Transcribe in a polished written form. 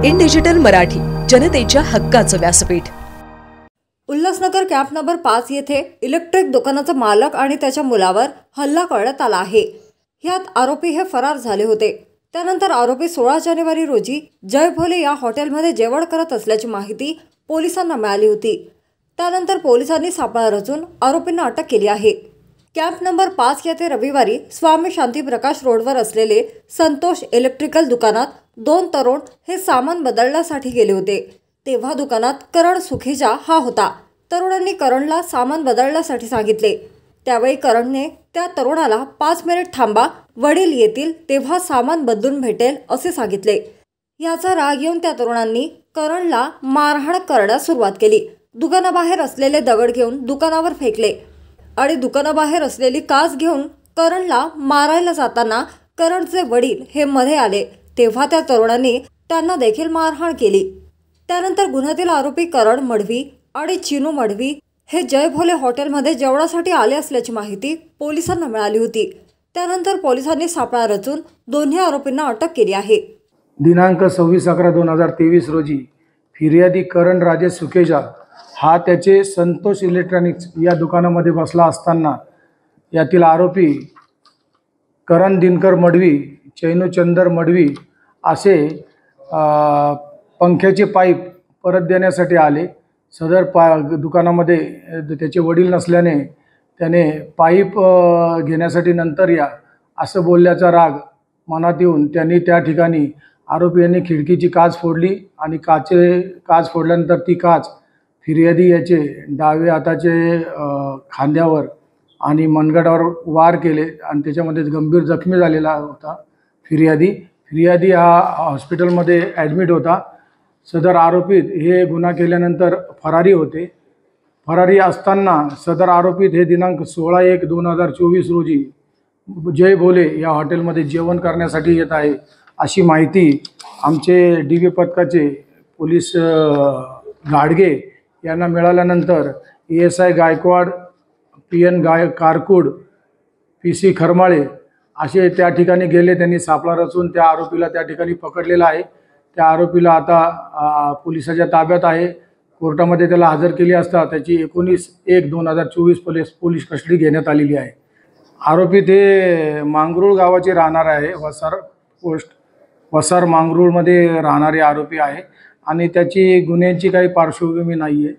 In digital Marathi, जनतेच्या हक्काचं व्यासपीठ। उल्हासनगर कॅम्प नंबर 5 येथे इलेक्ट्रिक दुकानाचा मालक आणि त्याच्या मुलावर हल्ला करण्यात आला आहे। यात आरोपी हे फरार झाले होते। त्यानंतर आरोपी 16 जानेवारी रोजी जय भोले या हॉटेलमध्ये जेवण करत असल्याची माहिती पोलिसांना मिळाली होती। त्यानंतर पोलिसांनी सापळा रचून आरोपींना अटक केली आहे। कॅम्प नंबर 5 येथे रविवारी स्वामी शांती प्रकाश रोडवर असलेले संतोष इलेक्ट्रिकल दुकानात 2 तरुण हे सामान बदलण्यासाठी गेले होते। तेव्हा दुकानात करण सुखेजा हा होता। तरुणांनी करणला सामान बदलण्यासाठी सांगितले। त्यावेळी करणने त्या तरुणाला 5 मिनिट थांबा, वडील येतील तेव्हा सामान बदलून भेटेल असे सांगितले। याचा राग येऊन त्या तरुणांनी करणला मारहाण करण्यास सुरुवात केली। दुकानाबाहेर असलेले दगड घेऊन दुकानावर फेकले आणि दुकानाबाहेर असलेली काच घेऊन करणला मारायला जाताना करणचे वडील हे मध्ये आले। तेव्हा त्या तरुणांनी त्यांना देखील मारहाण केली। त्यानंतर गुन्ह्यातील आरोपी करण मडवी आणि चिनू मडवी हे जय भोले हॉटेलमध्ये जेवणासाठी आले असल्याची माहिती पोलिसांना मिळाली होती। त्यानंतर पोलिसांनी सापळा रचून दोन्ही आरोपींना अटक केली आहे। दिनांक 26/11/2023 रोजी फिर्यादी करण राजेश सुखेजा हा त्याचे संतोष इलेक्ट्रॉनिक्स या दुकानामध्ये बसला असताना यातील आरोपी करण दिनकर मडवी, चैनू चंदर मडवी असे पंख्याचे पाईप परत देण्यासाठी आले। सदर दुकानामध्ये त्याचे वडील नसल्याने त्याने पाईप घेण्यासाठी नंतर या असं बोलल्याचा राग मनात येऊन त्यांनी त्या ठिकाणी आरोपी यांनी खिडकीची काच फोडली आणि काच फोडल्यानंतर ती काच फिर्यादी याचे डावे हाताचे खांद्यावर आणि मनगटावर वार केले आणि त्याच्यामध्ये गंभीर जखमी झालेला होता फिर्यादी हा हॉस्पिटलमध्ये ॲडमिट होता। सदर आरोपीत हे गुन्हा केल्यानंतर फरारी होते। फरारी असताना सदर आरोपीत हे दिनांक 16/1/2024 रोजी जय भोले या हॉटेलमध्ये जेवण करण्यासाठी येत आहे अशी माहिती आमचे DV पथकाचे पोलीस गाडगे यांना मिळाल्यानंतर ASI Gaikwad, PN कारकूड, PC Kharmale असे त्या ठिकाणी गेले। त्यांनी सापळा रचून त्या आरोपीला त्या ठिकाणी पकडलेला आहे। त्या आरोपीला आता पोलिसाच्या ताब्यात आहे। कोर्टामध्ये त्याला हजर केली असता त्याची 19/1/2024 पोलीस कस्टडी घेण्यात आलेली आहे। आरोपी ते मांगरूळ गावाचे राहणार आहे। वसार मांगरूळमध्ये राहणारे आरोपी आहे आणि त्याची गुन्ह्यांची काही पार्श्वभूमी नाही आहे।